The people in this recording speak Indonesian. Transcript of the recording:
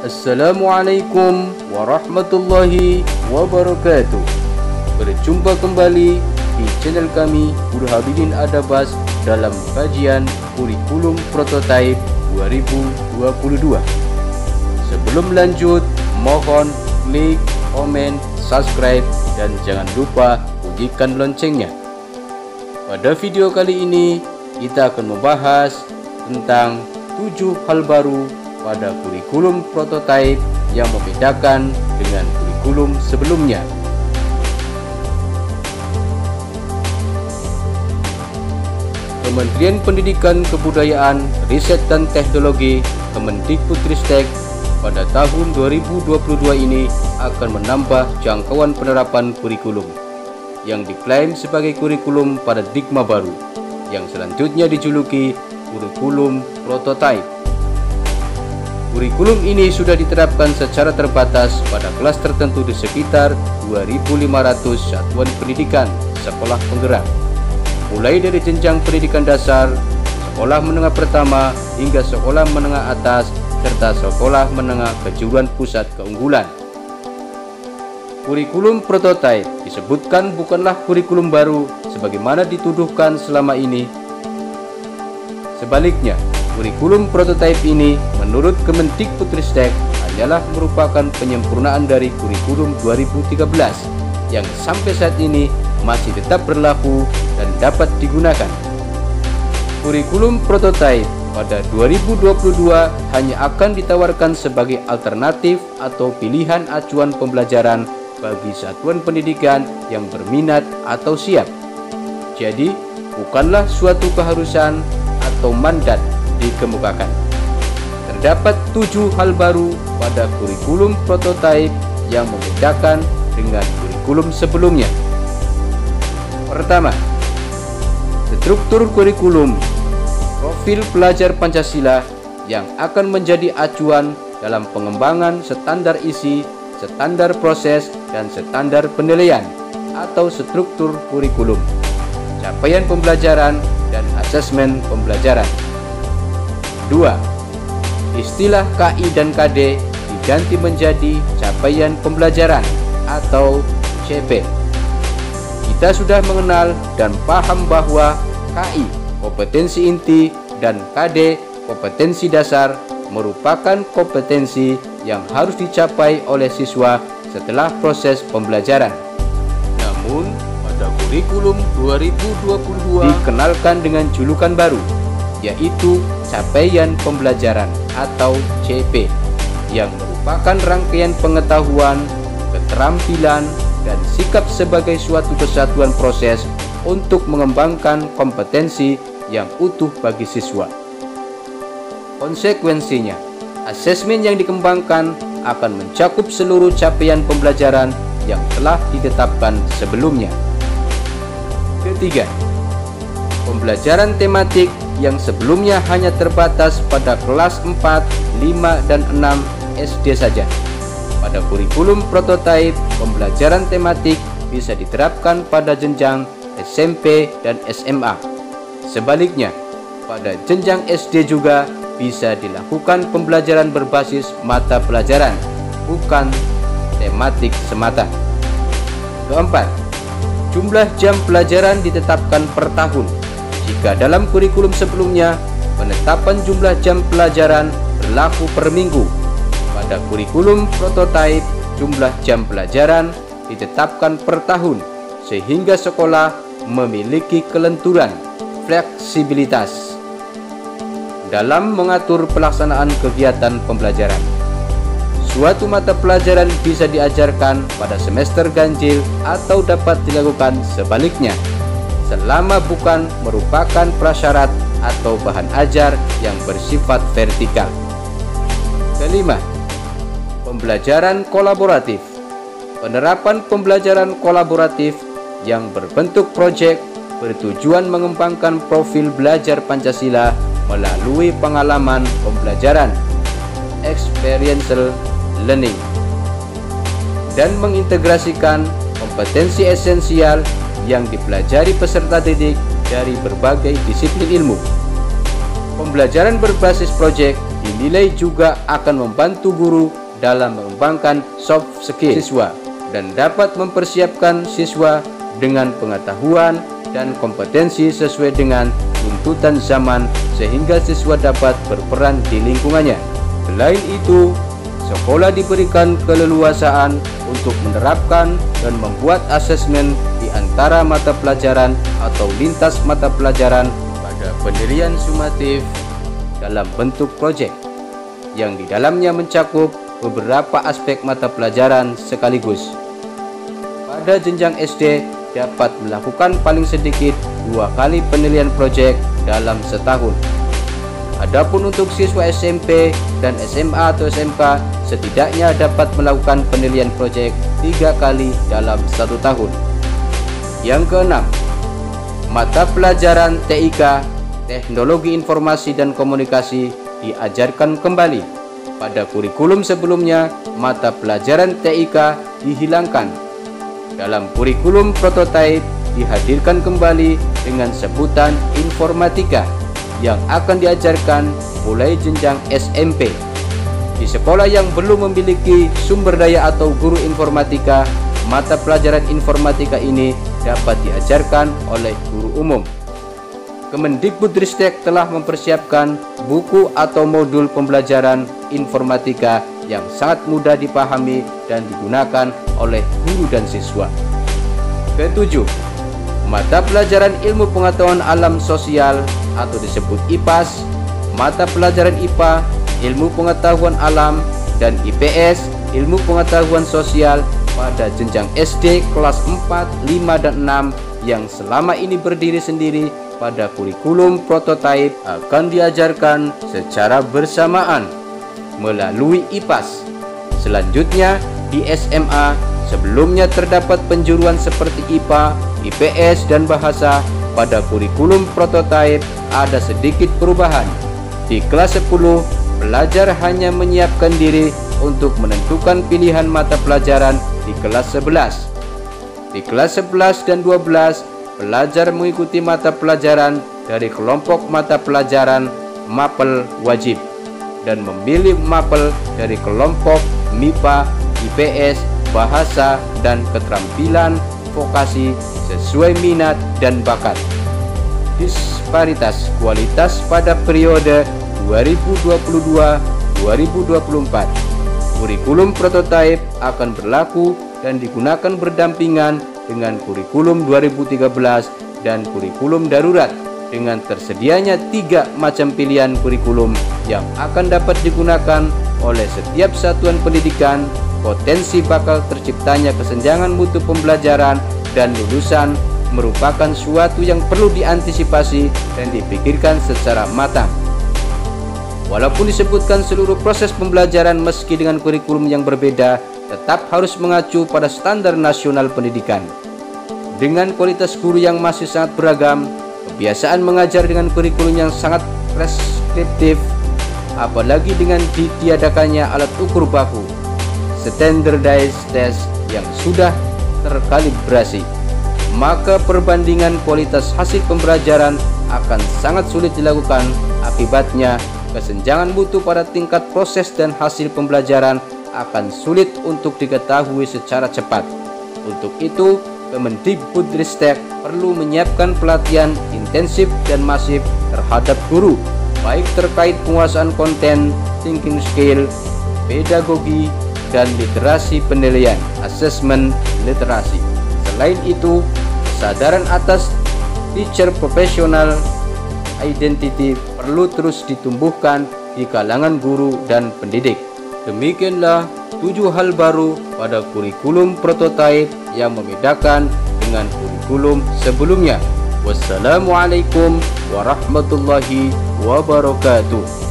Assalamualaikum warahmatullahi wabarakatuh. Berjumpa kembali di channel kami Burhanuddin Adabas dalam kajian kurikulum prototipe 2022. Sebelum lanjut, mohon klik, komen, subscribe, dan jangan lupa bunyikan loncengnya. Pada video kali ini kita akan membahas tentang 7 hal baru pada kurikulum prototipe yang membedakan dengan kurikulum sebelumnya. Kementerian Pendidikan, Kebudayaan, Riset dan Teknologi Kemendikbudristek pada tahun 2022 ini akan menambah jangkauan penerapan kurikulum yang diklaim sebagai kurikulum paradigma baru yang selanjutnya dijuluki kurikulum prototipe. Kurikulum ini sudah diterapkan secara terbatas pada kelas tertentu di sekitar 2.500 satuan pendidikan sekolah penggerak, mulai dari jenjang pendidikan dasar, sekolah menengah pertama, hingga sekolah menengah atas, serta sekolah menengah kejuruan pusat keunggulan. Kurikulum prototipe disebutkan bukanlah kurikulum baru sebagaimana dituduhkan selama ini. Sebaliknya, kurikulum prototipe ini menurut Kemendikbudristek hanyalah merupakan penyempurnaan dari kurikulum 2013 yang sampai saat ini masih tetap berlaku dan dapat digunakan. Kurikulum prototipe pada 2022 hanya akan ditawarkan sebagai alternatif atau pilihan acuan pembelajaran bagi satuan pendidikan yang berminat atau siap. Jadi, bukanlah suatu keharusan atau mandat dikemukakan. Terdapat 7 hal baru pada kurikulum prototipe yang membedakan dengan kurikulum sebelumnya. Pertama, struktur kurikulum. Profil pelajar Pancasila yang akan menjadi acuan dalam pengembangan standar isi, standar proses, dan standar penilaian atau struktur kurikulum, capaian pembelajaran, dan asesmen pembelajaran. 2. Istilah KI dan KD diganti menjadi capaian pembelajaran atau CP. Kita sudah mengenal dan paham bahwa KI kompetensi inti dan KD kompetensi dasar merupakan kompetensi yang harus dicapai oleh siswa setelah proses pembelajaran. Namun, pada kurikulum 2022 dikenalkan dengan julukan baru, yaitu capaian pembelajaran atau CP, yang merupakan rangkaian pengetahuan, keterampilan, dan sikap sebagai suatu kesatuan proses untuk mengembangkan kompetensi yang utuh bagi siswa. Konsekuensinya, asesmen yang dikembangkan akan mencakup seluruh capaian pembelajaran yang telah ditetapkan sebelumnya. Ketiga, pembelajaran tematik yang sebelumnya hanya terbatas pada kelas 4, 5, dan 6 SD saja. Pada kurikulum prototipe, pembelajaran tematik bisa diterapkan pada jenjang SMP dan SMA. Sebaliknya, pada jenjang SD juga bisa dilakukan pembelajaran berbasis mata pelajaran, bukan tematik semata. Keempat, jumlah jam pelajaran ditetapkan per tahun. Jika dalam kurikulum sebelumnya, penetapan jumlah jam pelajaran berlaku per minggu, pada kurikulum prototipe jumlah jam pelajaran ditetapkan per tahun, sehingga sekolah memiliki kelenturan, fleksibilitas dalam mengatur pelaksanaan kegiatan pembelajaran. Suatu mata pelajaran bisa diajarkan pada semester ganjil atau dapat dilakukan sebaliknya, selama bukan merupakan prasyarat atau bahan ajar yang bersifat vertikal. Kelima, pembelajaran kolaboratif. Penerapan pembelajaran kolaboratif yang berbentuk proyek bertujuan mengembangkan profil belajar Pancasila melalui pengalaman pembelajaran, experiential learning, dan mengintegrasikan kompetensi esensial yang dipelajari peserta didik dari berbagai disiplin ilmu. Pembelajaran berbasis proyek dinilai juga akan membantu guru dalam mengembangkan soft skill siswa dan dapat mempersiapkan siswa dengan pengetahuan dan kompetensi sesuai dengan tuntutan zaman sehingga siswa dapat berperan di lingkungannya. Selain itu, sekolah diberikan keleluasaan untuk menerapkan dan membuat asesmen di antara mata pelajaran atau lintas mata pelajaran pada penilaian sumatif dalam bentuk proyek yang di dalamnya mencakup beberapa aspek mata pelajaran sekaligus. Pada jenjang SD dapat melakukan paling sedikit 2 kali penilaian proyek dalam setahun. Adapun untuk siswa SMP dan SMA atau SMK setidaknya dapat melakukan penilaian proyek 3 kali dalam 1 tahun. Yang keenam, mata pelajaran TIK, Teknologi Informasi dan Komunikasi, diajarkan kembali. Pada kurikulum sebelumnya, mata pelajaran TIK dihilangkan. Dalam kurikulum prototipe dihadirkan kembali dengan sebutan informatika yang akan diajarkan mulai jenjang SMP. Di sekolah yang belum memiliki sumber daya atau guru informatika, mata pelajaran informatika ini dapat diajarkan oleh guru umum. Kemendikbudristek telah mempersiapkan buku atau modul pembelajaran informatika yang sangat mudah dipahami dan digunakan oleh guru dan siswa. Ketujuh, mata pelajaran ilmu pengetahuan alam sosial atau disebut IPAS, mata pelajaran IPA, ilmu pengetahuan alam, dan IPS, ilmu pengetahuan sosial pada jenjang SD kelas 4, 5, dan 6 yang selama ini berdiri sendiri pada kurikulum prototipe akan diajarkan secara bersamaan melalui IPAS. Selanjutnya di SMA sebelumnya terdapat penjuruan seperti IPA, IPS, dan bahasa. Pada kurikulum prototipe ada sedikit perubahan. Di kelas 10 pelajar hanya menyiapkan diri untuk menentukan pilihan mata pelajaran di kelas 11. Di kelas 11 dan 12 pelajar mengikuti mata pelajaran dari kelompok mata pelajaran MAPEL wajib dan memilih MAPEL dari kelompok MIPA, IPS, bahasa, dan keterampilan vokasi sesuai minat dan bakat. Disparitas kualitas pada periode 2022-2024. Kurikulum prototipe akan berlaku dan digunakan berdampingan dengan kurikulum 2013 dan kurikulum darurat dengan tersedianya 3 macam pilihan kurikulum yang akan dapat digunakan oleh setiap satuan pendidikan. Potensi bakal terciptanya kesenjangan mutu pembelajaran dan lulusan merupakan suatu yang perlu diantisipasi dan dipikirkan secara matang. Walaupun disebutkan seluruh proses pembelajaran meski dengan kurikulum yang berbeda tetap harus mengacu pada standar nasional pendidikan. Dengan kualitas guru yang masih sangat beragam, kebiasaan mengajar dengan kurikulum yang sangat preskriptif, apalagi dengan ditiadakannya alat ukur baku, standardized test yang sudah terkalibrasi, maka perbandingan kualitas hasil pembelajaran akan sangat sulit dilakukan. Akibatnya, kesenjangan mutu pada tingkat proses dan hasil pembelajaran akan sulit untuk diketahui secara cepat. Untuk itu, Kemendikbudristek perlu menyiapkan pelatihan intensif dan masif terhadap guru, baik terkait penguasaan konten, thinking skill, pedagogi, dan literasi penilaian, asesmen literasi. Selain itu, kesadaran atas teacher professional identity perlu terus ditumbuhkan di kalangan guru dan pendidik. Demikianlah 7 hal baru pada kurikulum prototipe yang membedakan dengan kurikulum sebelumnya. Wassalamualaikum warahmatullahi wabarakatuh.